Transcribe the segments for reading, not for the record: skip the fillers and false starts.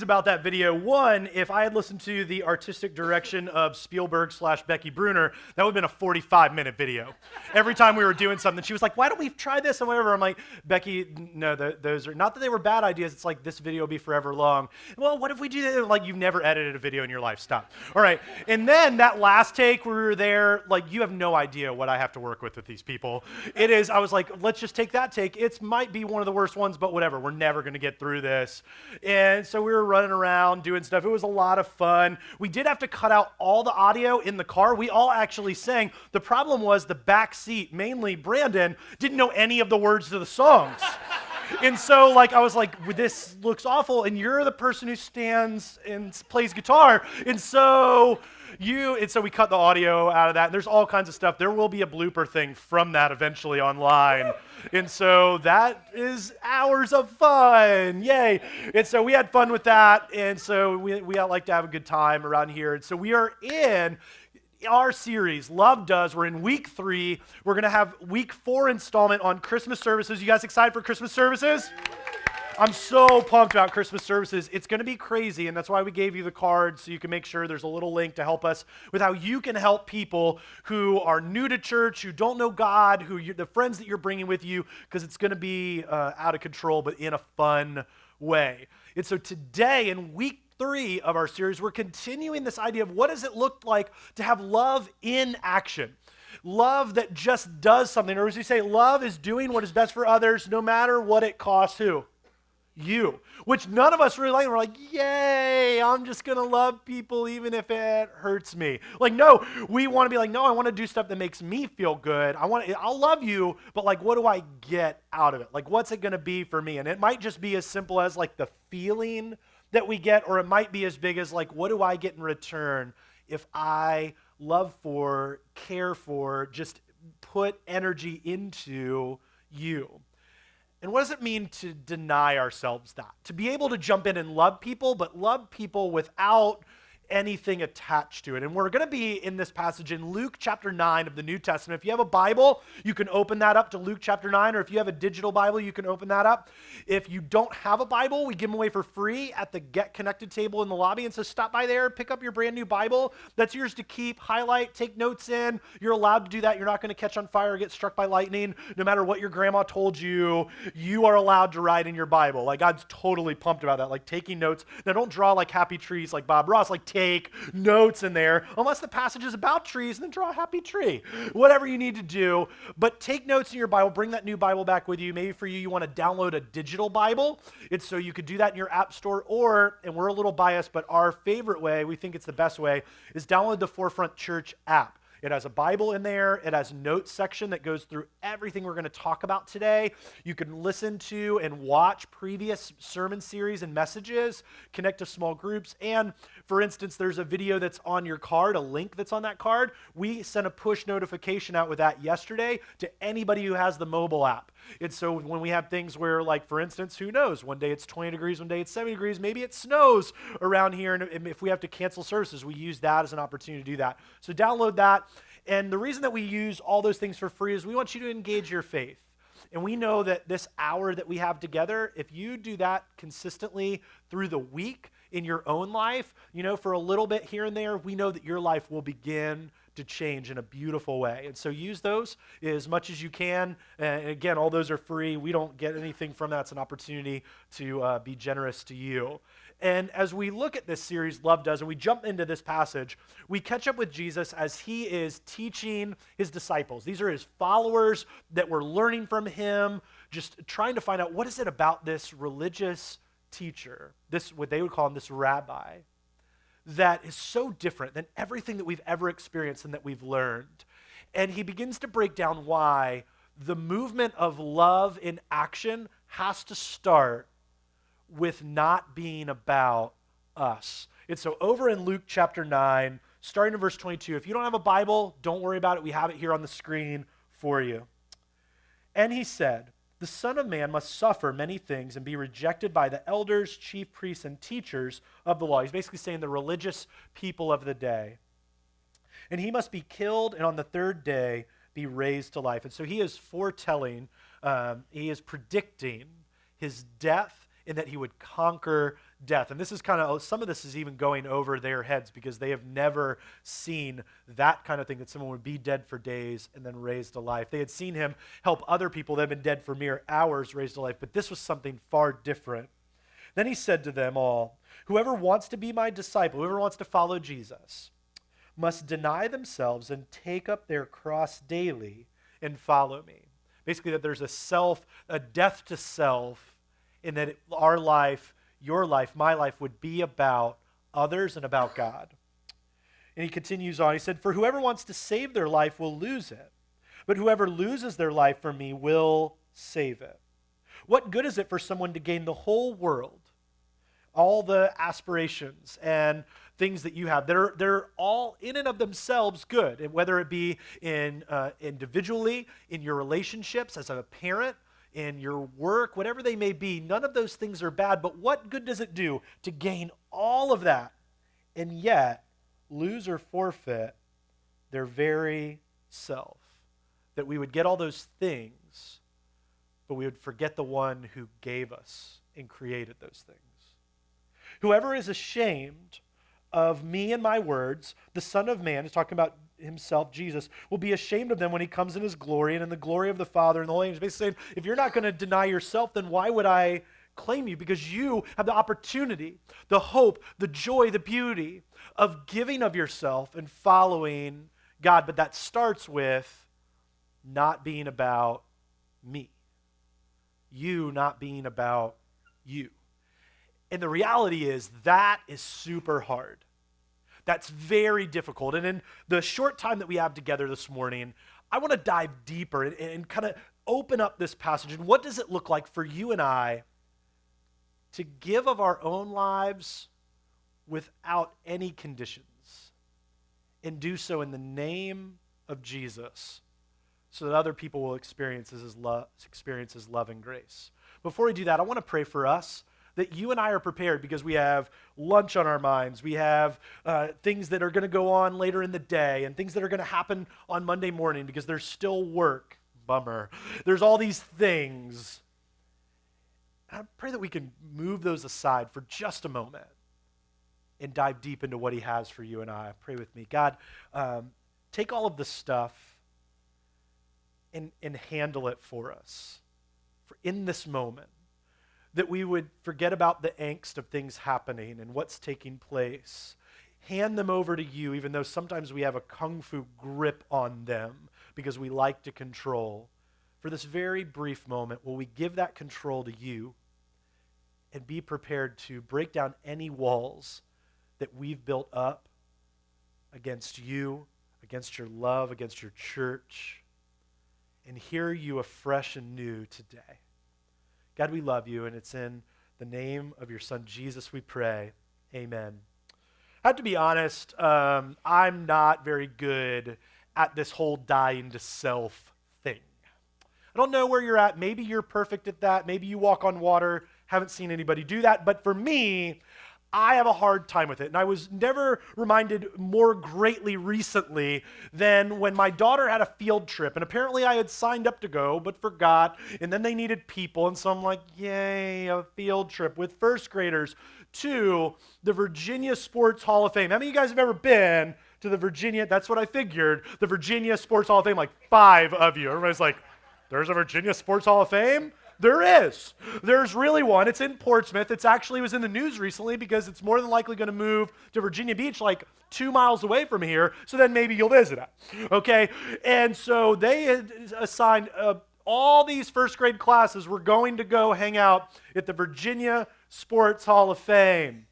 about that video. One, if I had listened to the artistic direction of Spielberg/Becky Brunner, that would have been a 45-minute video. Every time we were doing something, she was like, why don't we try this and whatever? I'm like, Becky, no, those are, not that they were bad ideas, it's like, this video will be forever long. Well, what if we do that? Like, you've never edited a video in your life, stop. All right, and then that last take, we were there, like, you have no idea what I have to work with these people. It is, I was like, let's just take that take. It might be one of the worst ones, but whatever, we're never gonna get through this. And so we were running around doing stuff. It was a lot of fun. We did have to cut out all the audio in the car. We all actually sang. The problem was the back seat, mainly Brandon, didn't know any of the words to the songs. And so, like, I was like, this looks awful, and you're the person who stands and plays guitar. And so we cut the audio out of that. And there's all kinds of stuff. There will be a blooper thing from that eventually online. And so that is hours of fun. Yay. And so we had fun with that. And so we like to have a good time around here. And so we are in our series, Love Does. We're in week 3. We're going to have week 4 installment on Christmas services. You guys excited for Christmas services? I'm so pumped about Christmas services. It's going to be crazy, and that's why we gave you the card, so you can make sure there's a little link to help us with how you can help people who are new to church, who don't know God, the friends that you're bringing with you, because it's going to be out of control, but in a fun way. And so today, in week 3 of our series, we're continuing this idea of what does it look like to have love in action. Love that just does something. Or as we say, love is doing what is best for others, no matter what it costs who? You, which none of us really like. We're like, yay, I'm just going to love people even if it hurts me. Like, no, we want to be like, no, I want to do stuff that makes me feel good. I'll love you, but like, what do I get out of it? Like, what's it going to be for me? And it might just be as simple as like the feeling that we get, or it might be as big as like, what do I get in return if I love for, care for, just put energy into you? And what does it mean to deny ourselves that? To be able to jump in and love people, but love people without anything attached to it. And we're going to be in this passage in Luke chapter 9 of the New Testament. If you have a Bible, you can open that up to Luke chapter 9, or if you have a digital Bible, you can open that up. If you don't have a Bible, we give them away for free at the Get Connected table in the lobby. And so stop by there, pick up your brand new Bible. That's yours to keep, highlight, take notes in. You're allowed to do that. You're not going to catch on fire or get struck by lightning. No matter what your grandma told you, you are allowed to write in your Bible. Like, God's totally pumped about that, like taking notes. Now, don't draw like happy trees like Bob Ross, like take notes in there, unless the passage is about trees, then draw a happy tree. Whatever you need to do, but take notes in your Bible, bring that new Bible back with you. Maybe for you want to download a digital Bible. It's so you could do that in your app store, or, and we're a little biased, but our favorite way, we think it's the best way, is download the Forefront Church app. It has a Bible in there. It has a notes section that goes through everything we're going to talk about today. You can listen to and watch previous sermon series and messages, connect to small groups, and for instance, there's a video that's on your card, a link that's on that card. We sent a push notification out with that yesterday to anybody who has the mobile app. And so when we have things where, like, for instance, who knows, one day it's 20 degrees, one day it's 70 degrees, maybe it snows around here, and if we have to cancel services, we use that as an opportunity to do that. So download that. And the reason that we use all those things for free is we want you to engage your faith. And we know that this hour that we have together, if you do that consistently through the week in your own life, for a little bit here and there, we know that your life will begin to change in a beautiful way. And so use those as much as you can. And again, all those are free. We don't get anything from that. It's an opportunity to be generous to you. And as we look at this series, Love Does, and we jump into this passage, we catch up with Jesus as he is teaching his disciples. These are his followers that were learning from him, just trying to find out what is it about this religious teacher, this, what they would call him, this rabbi, that is so different than everything that we've ever experienced and that we've learned. And he begins to break down why the movement of love in action has to start with not being about us. And so over in Luke chapter 9, starting in verse 22, if you don't have a Bible, don't worry about it. We have it here on the screen for you. And he said, "The Son of Man must suffer many things and be rejected by the elders, chief priests, and teachers of the law." He's basically saying the religious people of the day. "And he must be killed, and on the third day be raised to life." And so he is foretelling, he is predicting his death, and that he would conquer death. And this is some of this is even going over their heads because they have never seen that kind of thing, that someone would be dead for days and then raised to life. They had seen him help other people that had been dead for mere hours raised to life, but this was something far different. Then he said to them all, whoever wants to be my disciple, whoever wants to follow Jesus, must deny themselves and take up their cross daily and follow me. Basically, that there's a death to self, and that our life, your life, my life would be about others and about God. And he continues on. He said, for whoever wants to save their life will lose it, but whoever loses their life for me will save it. What good is it for someone to gain the whole world, all the aspirations and things that you have? They're all in and of themselves good, and whether it be individually, in your relationships, as a parent, in your work, whatever they may be, none of those things are bad, but what good does it do to gain all of that and yet lose or forfeit their very self? That we would get all those things, but we would forget the one who gave us and created those things. Whoever is ashamed of me and my words, the Son of Man, is talking about himself, Jesus, will be ashamed of them when he comes in his glory and in the glory of the Father and the Holy Angels. Basically saying, if you're not going to deny yourself, then why would I claim you? Because you have the opportunity, the hope, the joy, the beauty of giving of yourself and following God. But that starts with not being about me. You not being about you. And the reality is that is super hard. That's very difficult. And in the short time that we have together this morning, I want to dive deeper and kind of open up this passage. And what does it look like for you and I to give of our own lives without any conditions and do so in the name of Jesus so that other people will experience his love and grace? Before we do that, I want to pray for us, that you and I are prepared, because we have lunch on our minds. We have things that are going to go on later in the day and things that are going to happen on Monday morning because there's still work. Bummer. There's all these things. And I pray that we can move those aside for just a moment and dive deep into what he has for you and I. Pray with me. God, take all of this stuff and handle it for us in this moment. That we would forget about the angst of things happening and what's taking place. Hand them over to you, even though sometimes we have a kung fu grip on them because we like to control. For this very brief moment, will we give that control to you and be prepared to break down any walls that we've built up against you, against your love, against your church, and hear you afresh and new today. God, we love you, and it's in the name of your Son, Jesus, we pray. Amen. I have to be honest, I'm not very good at this whole dying to self thing. I don't know where you're at. Maybe you're perfect at that. Maybe you walk on water. Haven't seen anybody do that. But for me, I have a hard time with it. And I was never reminded more greatly recently than when my daughter had a field trip. And apparently I had signed up to go, but forgot. And then they needed people. And so I'm like, yay, a field trip with first graders to the Virginia Sports Hall of Fame. How many of you guys have ever been to the Virginia? That's what I figured. The Virginia Sports Hall of Fame, like 5 of you. Everybody's like, there's a Virginia Sports Hall of Fame? There is. There's really one. It's in Portsmouth. It was in the news recently because it's more than likely going to move to Virginia Beach, like 2 miles away from here, so then maybe you'll visit it, okay? And so they had assigned all these first grade classes were going to go hang out at the Virginia Sports Hall of Fame.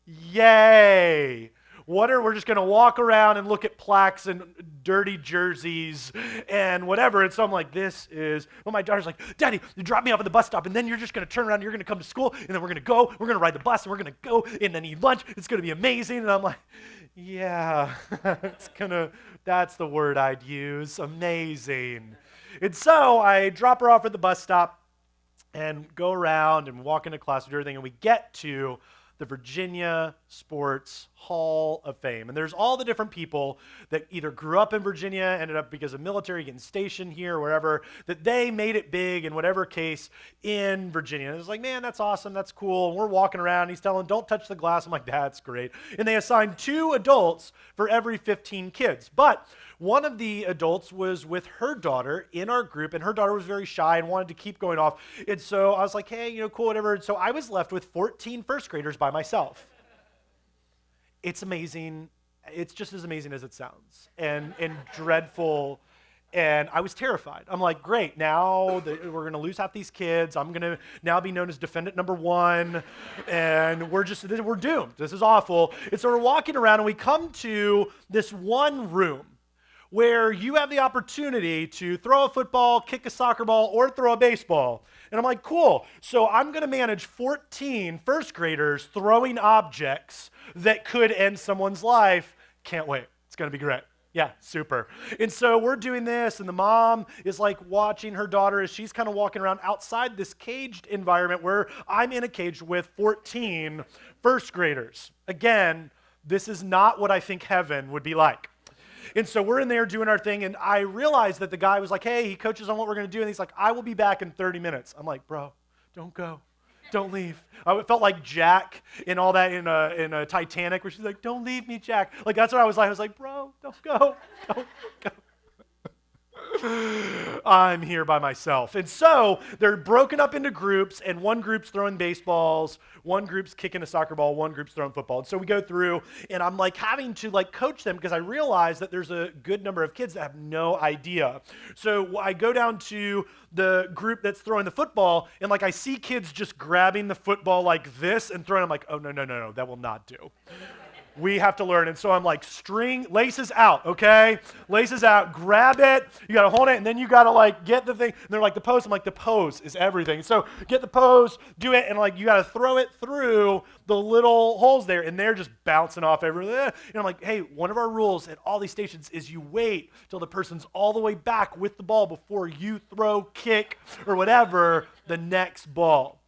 Yay! We're just going to walk around and look at plaques and dirty jerseys and whatever. And so I'm like, my daughter's like, Daddy, you drop me off at the bus stop, and then you're just going to turn around, and you're going to come to school, and then we're going to ride the bus, and we're going to go and then eat lunch. It's going to be amazing. And I'm like, yeah, that's the word I'd use, amazing. And so I drop her off at the bus stop and go around and walk into class and do everything, and we get to the Virginia Sports Hall of Fame. And there's all the different people that either grew up in Virginia, ended up because of military getting stationed here or wherever, that they made it big in whatever case in Virginia. And it was like, man, that's awesome, that's cool. And we're walking around, he's telling, don't touch the glass. I'm like, that's great. And they assigned 2 adults for every 15 kids. But one of the adults was with her daughter in our group, and her daughter was very shy and wanted to keep going off. And so I was like, hey, cool, whatever. And so I was left with 14 first graders by myself. It's amazing. It's just as amazing as it sounds, and dreadful. And I was terrified. I'm like, great, now we're going to lose half these kids. I'm going to now be known as defendant number 1, and we're doomed. This is awful. And so we're walking around, and we come to this one room where you have the opportunity to throw a football, kick a soccer ball, or throw a baseball. And I'm like, cool. So I'm going to manage 14 first graders throwing objects that could end someone's life. Can't wait. It's going to be great. Yeah, super. And so we're doing this, and the mom is like watching her daughter as she's kind of walking around outside this caged environment where I'm in a cage with 14 first graders. Again, this is not what I think heaven would be like. And so we're in there doing our thing, and I realized that the guy was like, hey, he coaches on what we're going to do, and he's like, I will be back in 30 minutes. I'm like, bro, don't go. Don't leave. I felt like Jack in all that in a Titanic, where she's like, don't leave me, Jack. Like, that's what I was like. I was like, bro, don't go. Don't go. I'm here by myself. And so they're broken up into groups, and one group's throwing baseballs, one group's kicking a soccer ball, one group's throwing football. And so we go through, and I'm like having to like coach them because I realize that there's a good number of kids that have no idea. So I go down to the group that's throwing the football, and like I see kids just grabbing the football like this and throwing. I'm like, oh, no, that will not do. We have to learn. And so I'm like, laces out, okay? Laces out, grab it. You got to hold it, and then you got to like get the thing. And they're like, the pose. I'm like, the pose is everything. So get the pose, do it, and like you got to throw it through the little holes there, and they're just bouncing off everywhere. And I'm like, hey, one of our rules at all these stations is you wait till the person's all the way back with the ball before you throw, kick, or whatever the next ball.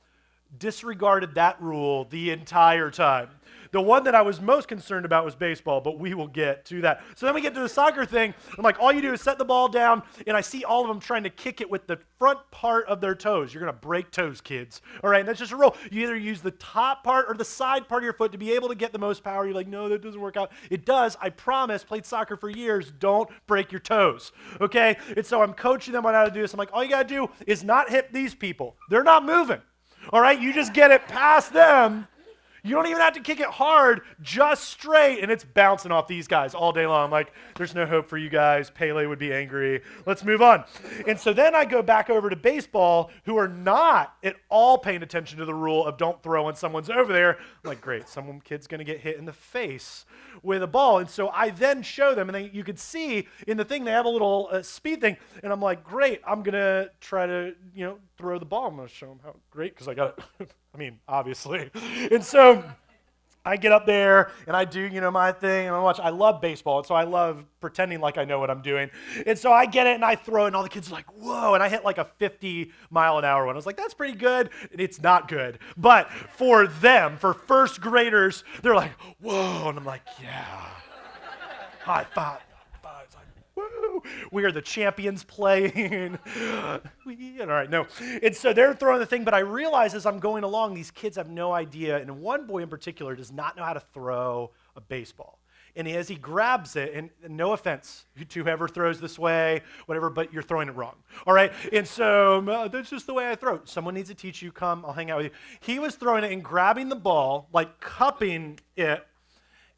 Disregarded that rule the entire time. The one that I was most concerned about was baseball, but we will get to that. So then we get to the soccer thing. I'm like, all you do is set the ball down, and I see all of them trying to kick it with the front part of their toes. You're going to break toes, kids. All right, and that's just a rule. You either use the top part or the side part of your foot to be able to get the most power. You're like, no, that doesn't work out. It does. I promise. Played soccer for years. Don't break your toes, okay? And so I'm coaching them on how to do this. I'm like, all you got to do is not hit these people. They're not moving, all right? You just get it past them. You don't even have to kick it hard, just straight, and it's bouncing off these guys all day long. I'm like, there's no hope for you guys. Pele would be angry. Let's move on. And so then I go back over to baseball, who are not at all paying attention to the rule of don't throw when someone's over there. I'm like, great, some kid's going to get hit in the face with a ball. And so I then show them, and you could see in the thing, they have a little speed thing, and I'm like, great, I'm going to try to, throw the ball. I'm going to show them how great, because I got it. I mean, obviously. And so I get up there, and I do, my thing, and I love baseball, and so I love pretending like I know what I'm doing. And so I get it, and I throw it, and all the kids are like, whoa, and I hit like a 50-mile-an-hour one. I was like, that's pretty good, and it's not good. But for them, for first graders, they're like, whoa, and I'm like, yeah. High five. It's like, woo, we are the champions playing. All right, no. And so they're throwing the thing, but I realize as I'm going along, these kids have no idea, and one boy in particular does not know how to throw a baseball. And as he grabs it, and no offense to whoever throws this way, whatever, but you're throwing it wrong, all right? And so that's just the way I throw. Someone needs to teach you. Come, I'll hang out with you. He was throwing it and grabbing the ball, like cupping it,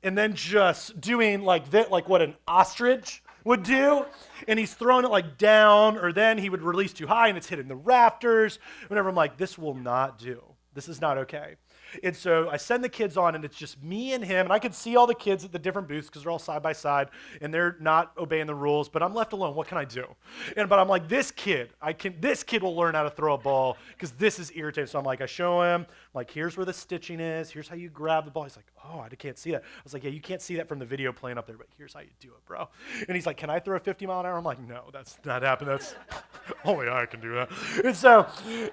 and then just doing like that, like what an ostrich would do, and he's throwing it like down, or then he would release too high, and it's hitting the rafters. Whenever I'm like, this will not do. This is not okay. And so I send the kids on, and it's just me and him, and I could see all the kids at the different booths because they're all side by side, and they're not obeying the rules, but I'm left alone. What can I do? But I'm like, this kid will learn how to throw a ball because this is irritating. So I'm like, I show him, like, here's where the stitching is. Here's how you grab the ball. He's like, oh, I can't see that. I was like, yeah, you can't see that from the video playing up there, but here's how you do it, bro. And he's like, can I throw a 50-mile-an-hour? I'm like, no, that's not happening. That's only I can do that. And so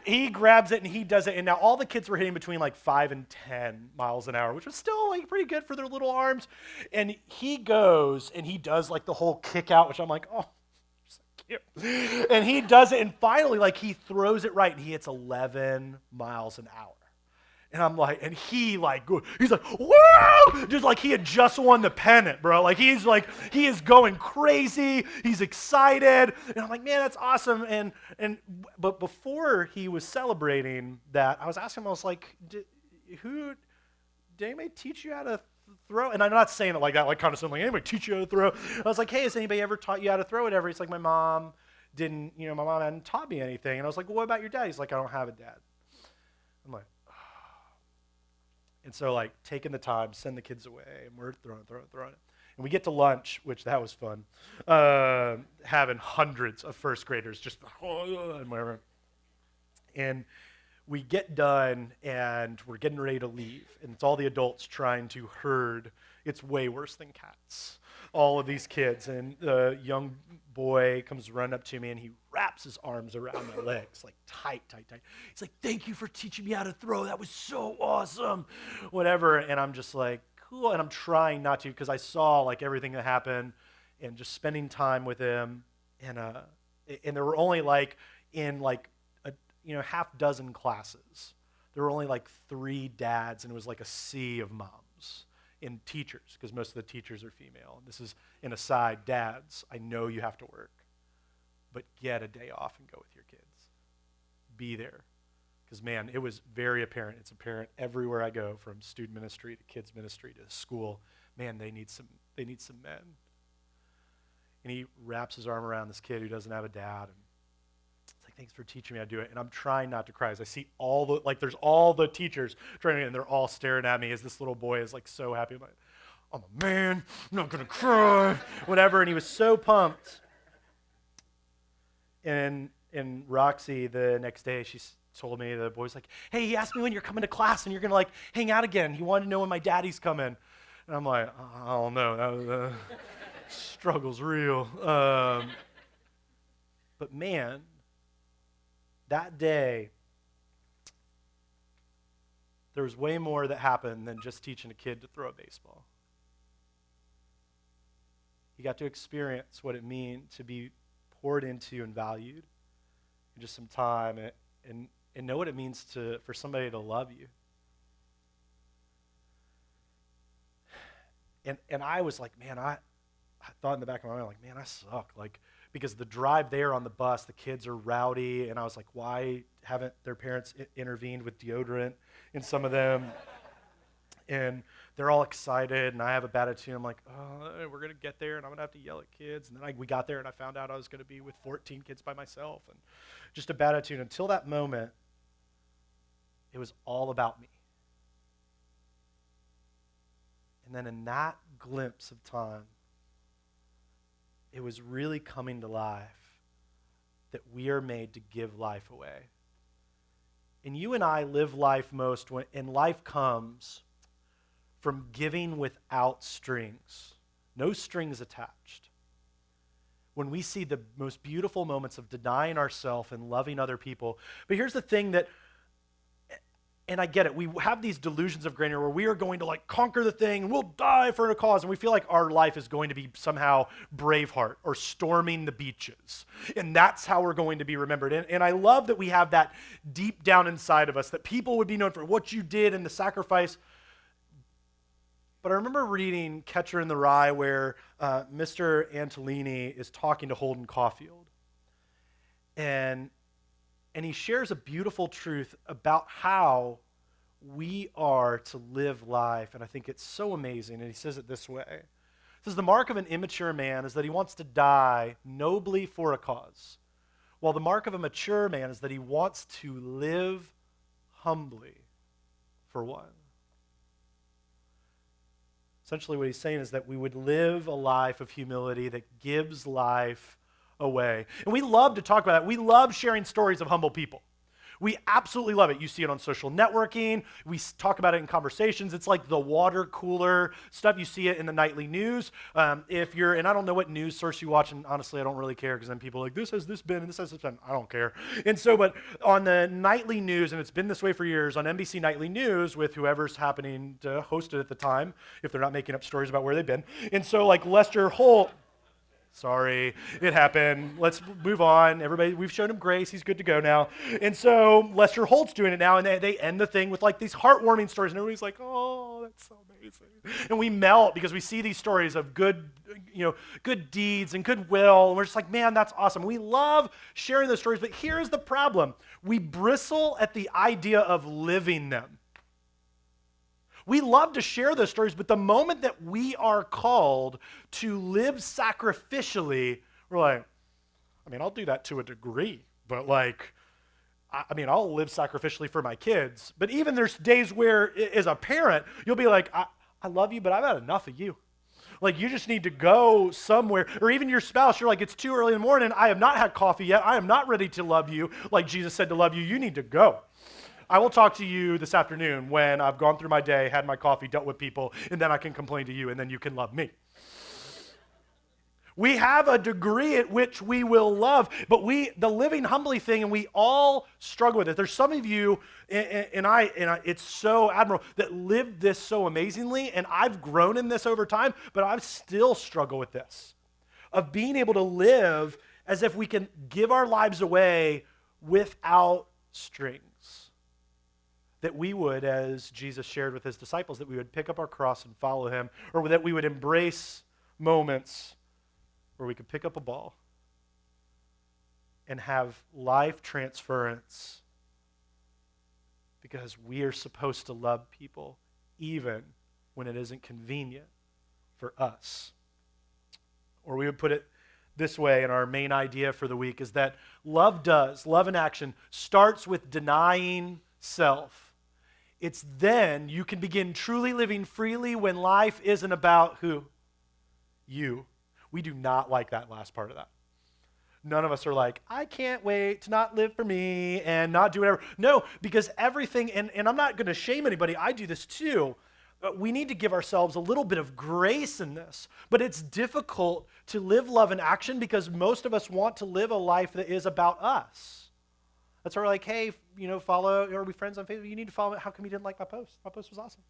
he grabs it and he does it. And now all the kids were hitting between like 5 and 10 miles an hour, which was still like pretty good for their little arms. And he goes and he does like the whole kick out, which I'm like, oh, so cute. And he does it, and finally, like, he throws it right, and he hits 11 miles an hour. And I'm like, and he's like, whoa! Just like he had just won the pennant, bro. Like, he is going crazy. He's excited. And I'm like, man, that's awesome. But before he was celebrating that, I was asking him, I was like, did anybody teach you how to throw? And I'm not saying it like that, like kind of something like, anybody teach you how to throw? I was like, hey, has anybody ever taught you how to throw whatever? He's like, my mom hadn't taught me anything. And I was like, well, what about your dad? He's like, I don't have a dad. I'm like, and so, like, taking the time, send the kids away, and we're throwing it. And we get to lunch, which that was fun, having hundreds of first graders just, and whatever. And we get done, and we're getting ready to leave, and it's all the adults trying to herd. It's way worse than cats. All of these kids, and the young boy comes running up to me, and he wraps his arms around my legs, like tight. He's like, thank you for teaching me how to throw. That was so awesome, whatever. And I'm just like, cool. And I'm trying not to, because I saw like everything that happened, and just spending time with him. And there were only like in like half dozen classes. There were only like 3 dads, and it was like a sea of moms. In teachers, because most of the teachers are female. And this is an aside, dads, I know you have to work, but get a day off and go with your kids. Be there. Because, man, it was very apparent. It's apparent everywhere I go, from student ministry to kids ministry to school. Man, they need some men. And he wraps his arm around this kid who doesn't have a dad, and it's like, thanks for teaching me how to do it. And I'm trying not to cry as I see there's all the teachers trying to, and they're all staring at me as this little boy is like so happy. I'm like, I'm a man, I'm not gonna cry, whatever. And he was so pumped. And Roxy, the next day, she told me, the boy's like, hey, he asked me when you're coming to class and you're gonna like hang out again. He wanted to know when my daddy's coming. And I'm like, I don't know, struggle's real. But man, that day, there was way more that happened than just teaching a kid to throw a baseball. He got to experience what it means to be poured into and valued in just some time, and know what it means for somebody to love you. And I was like, man, I thought in the back of my mind, like, man, I suck. Like, because the drive there on the bus, the kids are rowdy, and I was like, why haven't their parents intervened with deodorant in some of them? And they're all excited, and I have a bad attitude. I'm like, oh, we're going to get there, and I'm going to have to yell at kids. And then we got there, and I found out I was going to be with 14 kids by myself, and just a bad attitude. Until that moment, it was all about me. And then in that glimpse of time, it was really coming to life that we are made to give life away. And you and I live life most and life comes from giving without strings, no strings attached. When we see the most beautiful moments of denying ourselves and loving other people. But here's the thing that, and I get it, we have these delusions of grandeur where we are going to like conquer the thing and we'll die for a cause, and we feel like our life is going to be somehow Braveheart or storming the beaches, and that's how we're going to be remembered. And I love that we have that deep down inside of us, that people would be known for what you did and the sacrifice. But I remember reading Catcher in the Rye where Mr. Antolini is talking to Holden Caulfield, and he shares a beautiful truth about how we are to live life, and I think it's so amazing, and he says it this way. He says, the mark of an immature man is that he wants to die nobly for a cause, while the mark of a mature man is that he wants to live humbly for one. Essentially what he's saying is that we would live a life of humility that gives life away. And we love to talk about that. We love sharing stories of humble people. We absolutely love it. You see it on social networking. We talk about it in conversations. It's like the water cooler stuff. You see it in the nightly news. If you're, and I don't know what news source you watch, and honestly, I don't really care because then people are like, this has this been, and this has this been. I don't care. And so, but on the nightly news, and it's been this way for years, on NBC Nightly News with whoever's happening to host it at the time, if they're not making up stories about where they've been. And so like Lester Holt, sorry, it happened. Let's move on. Everybody, we've shown him grace. He's good to go now. And so Lester Holt's doing it now, and they end the thing with like these heartwarming stories, and everybody's like, oh, that's so amazing. And we melt because we see these stories of good, good deeds and goodwill, and we're just like, man, that's awesome. We love sharing those stories, but here's the problem. We bristle at the idea of living them. We love to share those stories, but the moment that we are called to live sacrificially, we're like, I'll do that to a degree, but I'll live sacrificially for my kids. But even there's days where, as a parent, you'll be like, I love you, but I've had enough of you. Like, you just need to go somewhere. Or even your spouse, you're like, it's too early in the morning. I have not had coffee yet. I am not ready to love you like Jesus said to love you. You need to go. I will talk to you this afternoon when I've gone through my day, had my coffee, dealt with people, and then I can complain to you, and then you can love me. We have a degree at which we will love, but the living humbly thing, and we all struggle with it. There's some of you, and I, it's so admirable, that live this so amazingly, and I've grown in this over time, but I still struggle with this, of being able to live as if we can give our lives away without strings. That we would, as Jesus shared with his disciples, that we would pick up our cross and follow him, or that we would embrace moments where we could pick up a ball and have life transference because we are supposed to love people even when it isn't convenient for us. Or we would put it this way, and our main idea for the week is that love in action starts with denying self. It's then you can begin truly living freely when life isn't about who? You. We do not like that last part of that. None of us are like, I can't wait to not live for me and not do whatever. No, because everything, and I'm not going to shame anybody, I do this too, but we need to give ourselves a little bit of grace in this. But it's difficult to live love in action because most of us want to live a life that is about us. That's why we're like, hey, follow, are we friends on Facebook? You need to follow me. How come you didn't like my post? My post was awesome.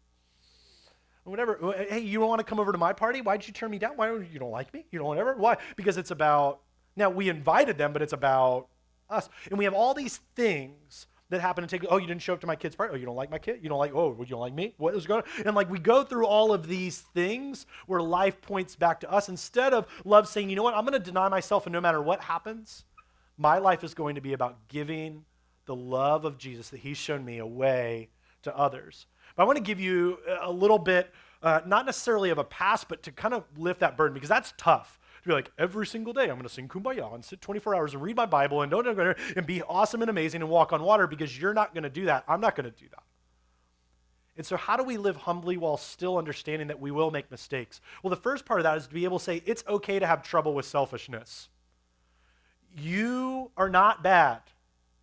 Whatever. Hey, you don't want to come over to my party? Why did you turn me down? Why you don't like me? You don't whatever? Why? Because it's about, now we invited them, but it's about us. And we have all these things that happen to take, oh, you didn't show up to my kid's party. Oh, you don't like my kid? You don't like, oh, you don't like me? What is going on? And we go through all of these things where life points back to us instead of love saying, you know what, I'm going to deny myself, and no matter what happens, my life is going to be about giving the love of Jesus that he's shown me away to others. But I want to give you a little bit, not necessarily of a pass, but to kind of lift that burden, because that's tough. To be like, every single day I'm going to sing Kumbaya and sit 24 hours and read my Bible and and be awesome and amazing and walk on water, because you're not going to do that. I'm not going to do that. And so how do we live humbly while still understanding that we will make mistakes? Well, the first part of that is to be able to say, it's okay to have trouble with selfishness. You are not bad.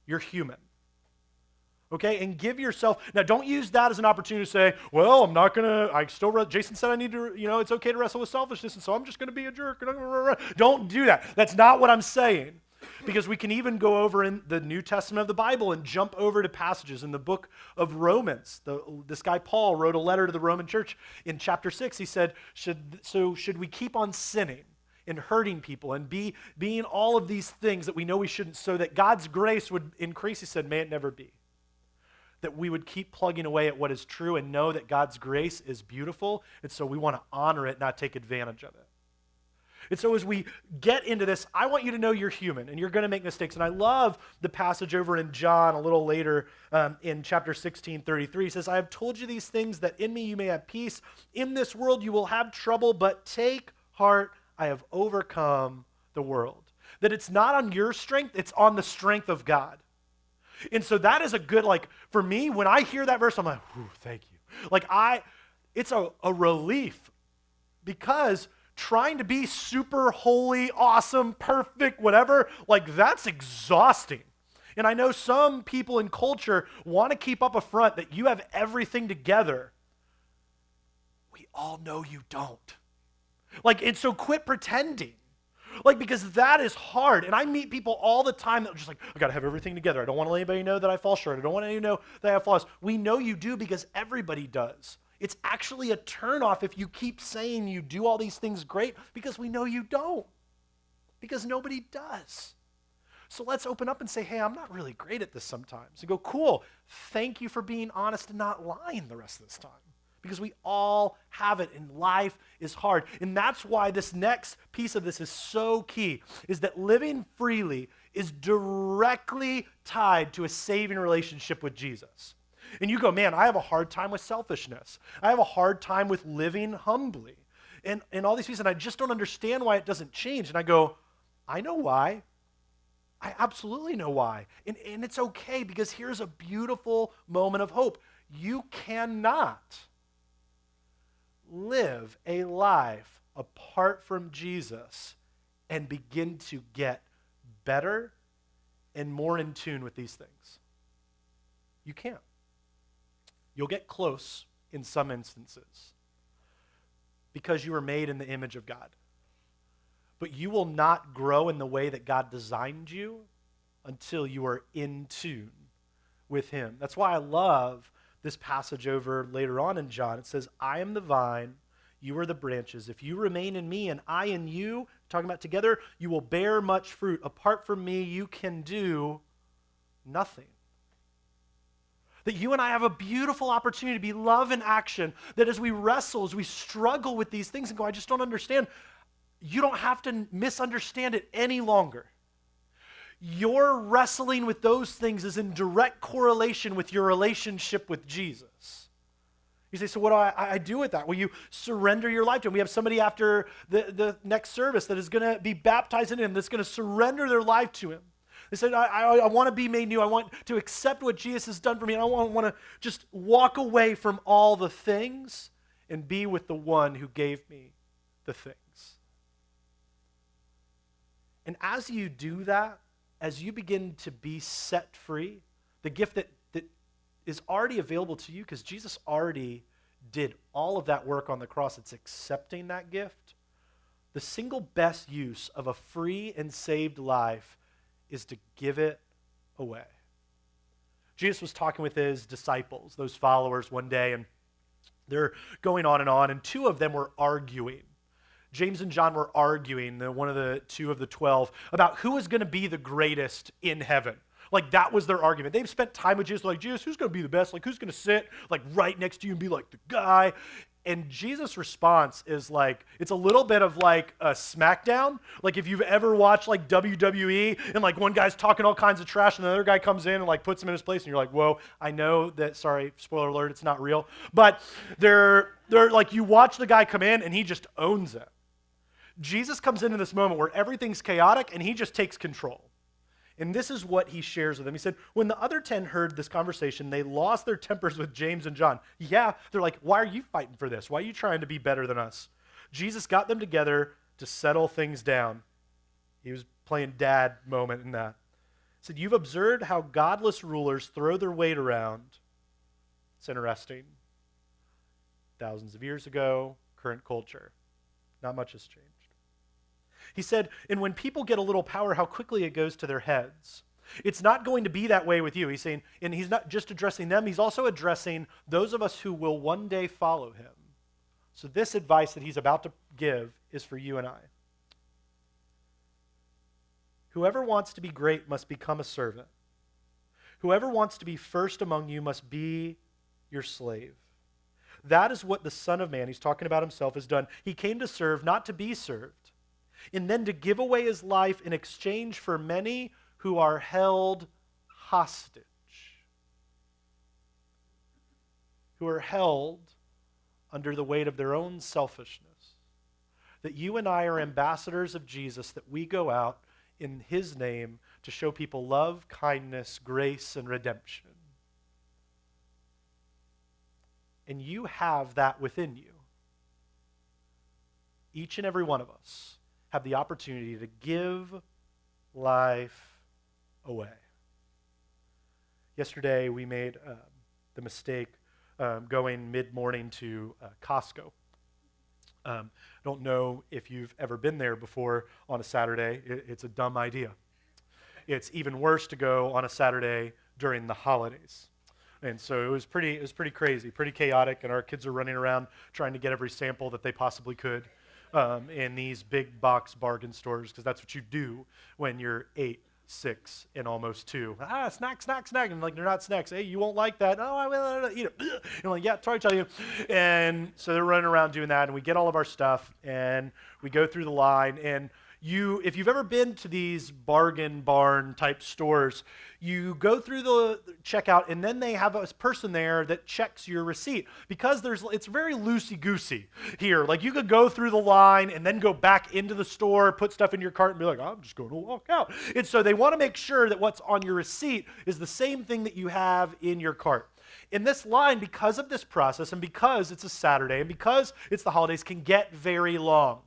You're human. Okay, and give yourself, now don't use that as an opportunity to say, well, I'm not gonna, Jason said I need to, it's okay to wrestle with selfishness, and so I'm just gonna be a jerk. Don't do that. That's not what I'm saying. Because we can even go over in the New Testament of the Bible and jump over to passages in the book of Romans. This guy Paul wrote a letter to the Roman church in chapter 6. He said, should we keep on sinning and hurting people and being all of these things that we know we shouldn't, so that God's grace would increase? He said, may it never be. That we would keep plugging away at what is true and know that God's grace is beautiful, and so we want to honor it, not take advantage of it. And so as we get into this, I want you to know you're human and you're going to make mistakes. And I love the passage over in John a little later in chapter 16:33. He says, I have told you these things that in me you may have peace. In this world you will have trouble, but take heart, I have overcome the world. That it's not on your strength, it's on the strength of God. And so that is a good, for me, when I hear that verse, I'm like, ooh, thank you. It's a relief, because trying to be super holy, awesome, perfect, whatever, that's exhausting. And I know some people in culture want to keep up a front that you have everything together. We all know you don't. And so quit pretending. Because that is hard. And I meet people all the time that are just like, I got to have everything together. I don't want anybody to know that I fall short. I don't want anyone to know that I have flaws. We know you do because everybody does. It's actually a turnoff if you keep saying you do all these things great because we know you don't. Because nobody does. So let's open up and say, hey, I'm not really great at this sometimes. And go, cool. Thank you for being honest and not lying the rest of this time. Because we all have it, and life is hard. And that's why this next piece of this is so key, is that living freely is directly tied to a saving relationship with Jesus. And you go, man, I have a hard time with selfishness. I have a hard time with living humbly. And all these pieces, and I just don't understand why it doesn't change. And I go, I know why. I absolutely know why. And it's okay, because here's a beautiful moment of hope. You cannot live a life apart from Jesus and begin to get better and more in tune with these things. You can't. You'll get close in some instances because you were made in the image of God. But you will not grow in the way that God designed you until you are in tune with him. That's why I love this passage over later on in John. It says, I am the vine, you are the branches. If you remain in me and I in you, talking about together, you will bear much fruit. Apart from me, you can do nothing. That you and I have a beautiful opportunity to be love in action, that as we wrestle, as we struggle with these things and go, I just don't understand, you don't have to misunderstand it any longer. Your wrestling with those things is in direct correlation with your relationship with Jesus. You say, so what do I do with that? Well, you surrender your life to him. We have somebody after the next service that is going to be baptized in him, that's going to surrender their life to him. They said, I want to be made new. I want to accept what Jesus has done for me. And I want to just walk away from all the things and be with the one who gave me the things. And as you do that, as you begin to be set free, the gift that is already available to you, because Jesus already did all of that work on the cross, it's accepting that gift. The single best use of a free and saved life is to give it away. Jesus was talking with his disciples, those followers, one day, and they're going on, and two of them were arguing. James and John were arguing, one of the two of the 12, about who is going to be the greatest in heaven. That was their argument. They've spent time with Jesus, Jesus, who's going to be the best? Who's going to sit right next to you and be the guy? And Jesus' response is it's a little bit of a smackdown. If you've ever watched WWE and one guy's talking all kinds of trash and the other guy comes in and puts him in his place and you're whoa, I know that, sorry, spoiler alert, it's not real. But they're you watch the guy come in and he just owns it. Jesus comes into this moment where everything's chaotic and he just takes control. And this is what he shares with them. He said, when the other 10 heard this conversation, they lost their tempers with James and John. Yeah, they're why are you fighting for this? Why are you trying to be better than us? Jesus got them together to settle things down. He was playing dad moment in that. He said, you've observed how godless rulers throw their weight around. It's interesting. Thousands of years ago, current culture. Not much has changed. He said, and when people get a little power, how quickly it goes to their heads. It's not going to be that way with you. He's saying, and he's not just addressing them, he's also addressing those of us who will one day follow him. So this advice that he's about to give is for you and I. Whoever wants to be great must become a servant. Whoever wants to be first among you must be your slave. That is what the Son of Man, he's talking about himself, has done. He came to serve, not to be served, and then to give away his life in exchange for many who are held hostage. Who are held under the weight of their own selfishness. That you and I are ambassadors of Jesus, that we go out in his name to show people love, kindness, grace, and redemption. And you have that within you. Each and every one of us have the opportunity to give life away. Yesterday, we made the mistake going mid-morning to Costco. I don't know if you've ever been there before on a Saturday. It's a dumb idea. It's even worse to go on a Saturday during the holidays. And so it was pretty crazy, pretty chaotic, and our kids are running around trying to get every sample that they possibly could in these big box bargain stores, because that's what you do when you're 8, 6, and almost 2. Snack, snack, snack. And like, they're not snacks. Hey, you won't like that. Oh, I will eat it. And I'm like, yeah, sorry to tell you. And so they're running around doing that, and we get all of our stuff, and we go through the line, and if you've ever been to these bargain barn type stores, you go through the checkout, and then they have a person there that checks your receipt, because it's very loosey-goosey here. Like, you could go through the line and then go back into the store, put stuff in your cart, and be like, I'm just going to walk out. And so they want to make sure that what's on your receipt is the same thing that you have in your cart. In this line, because of this process, and because it's a Saturday, and because it's the holidays, can get very long.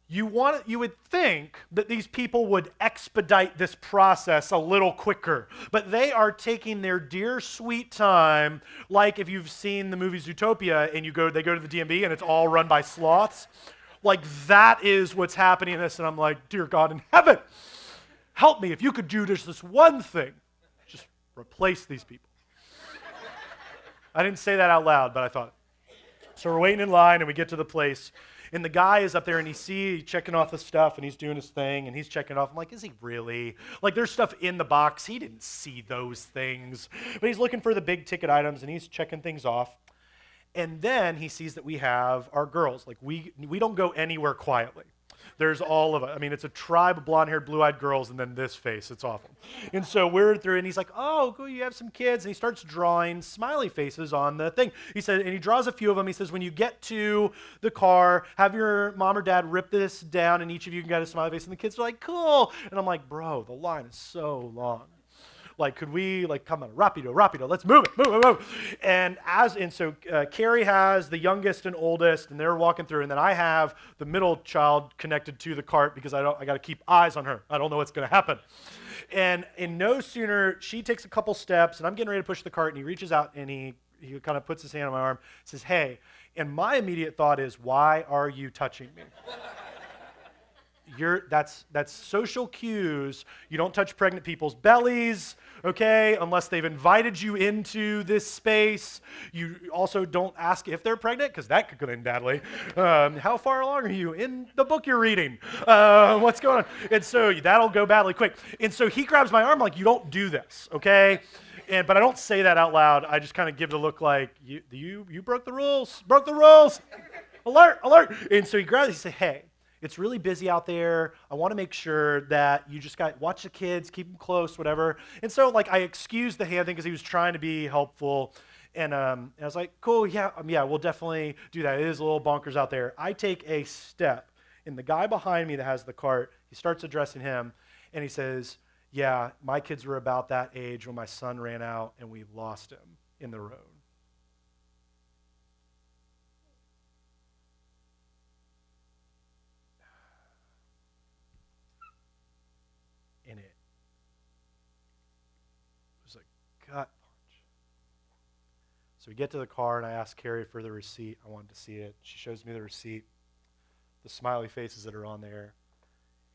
You would think that these people would expedite this process a little quicker, but they are taking their dear sweet time, like if you've seen the movie Zootopia and they go to the DMV and it's all run by sloths. Like, that is what's happening in this, and I'm like, dear God in heaven, help me. If you could do just this one thing, just replace these people. I didn't say that out loud, but I thought it. So we're waiting in line, and we get to the place. And the guy is up there, and he's checking off the stuff, and he's doing his thing, and he's checking off. I'm like, is he really? Like, there's stuff in the box. He didn't see those things. But he's looking for the big ticket items, and he's checking things off. And then he sees that we have our girls. Like, we don't go anywhere quietly. There's all of it. I mean, it's a tribe of blonde-haired, blue-eyed girls, and then this face. It's awful. And so we're through, and he's like, oh, cool, you have some kids. And he starts drawing smiley faces on the thing. He said, and he draws a few of them. He says, when you get to the car, have your mom or dad rip this down, and each of you can get a smiley face. And the kids are like, cool. And I'm like, bro, the line is so long. Like, could we, come on, rapido, let's move it, move. And so Carrie has the youngest and oldest, and they're walking through, and then I have the middle child connected to the cart, because I got to keep eyes on her. I don't know what's going to happen. And no sooner, she takes a couple steps, and I'm getting ready to push the cart, and he reaches out, and he kind of puts his hand on my arm, says, hey, and my immediate thought is, why are you touching me? That's social cues. You don't touch pregnant people's bellies, okay, unless they've invited you into this space. You also don't ask if they're pregnant, because that could go in badly. How far along are you in the book you're reading? What's going on? And so that'll go badly quick. And so he grabs my arm like, you don't do this, okay? But I don't say that out loud. I just kind of give the look like, you broke the rules, alert. And so he grabs it, he says, hey, it's really busy out there. I want to make sure that you just watch the kids, keep them close, whatever. And so, I excused the hand thing because he was trying to be helpful. And I was like, cool, yeah, we'll definitely do that. It is a little bonkers out there. I take a step, and the guy behind me that has the cart, he starts addressing him, and he says, yeah, my kids were about that age when my son ran out, and we lost him in the road. And it was a gut punch. So we get to the car, and I ask Carrie for the receipt. I wanted to see it. She shows me the receipt, the smiley faces that are on there.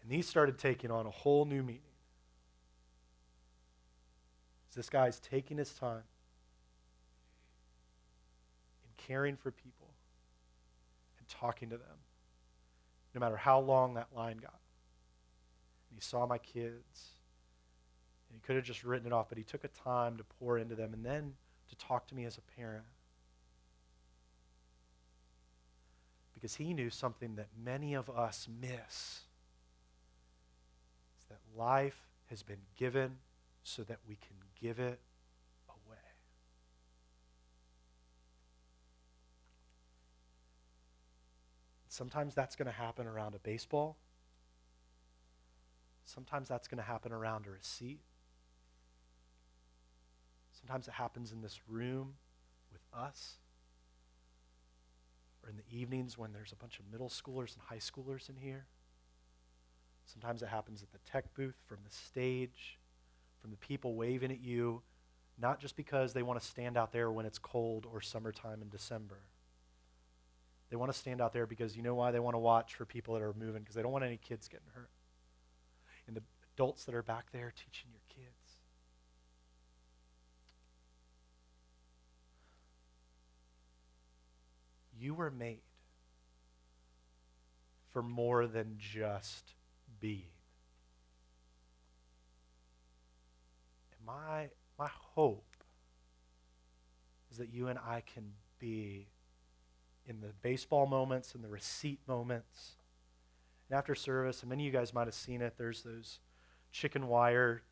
And these started taking on a whole new meaning. This guy's taking his time and caring for people and talking to them, no matter how long that line got. And he saw my kids, and he could have just written it off, but he took a time to pour into them and then to talk to me as a parent. Because he knew something that many of us miss. It's that life has been given so that we can give it away. Sometimes that's going to happen around a baseball. Sometimes that's going to happen around a receipt. Sometimes it happens in this room with us, or in the evenings when there's a bunch of middle schoolers and high schoolers in here. Sometimes it happens at the tech booth, from the stage, from the people waving at you not just because they want to stand out there when it's cold or summertime in December. They want to stand out there because you know why? They want to watch for people that are moving because they don't want any kids getting hurt. And the adults that are back there teaching your kids. You were made for more than just being. And my hope is that you and I can be in the baseball moments and the receipt moments. And after service, and many of you guys might have seen it, there's those chicken wire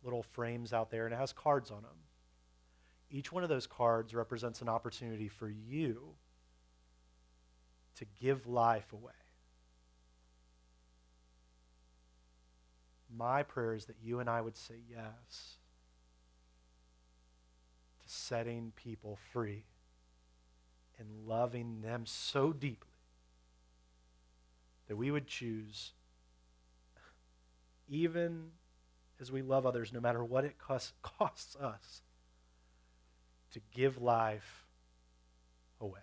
little frames out there, and it has cards on them. Each one of those cards represents an opportunity for you to give life away. My prayer is that you and I would say yes to setting people free and loving them so deeply that we would choose, even as we love others, no matter what it costs us, to give life away.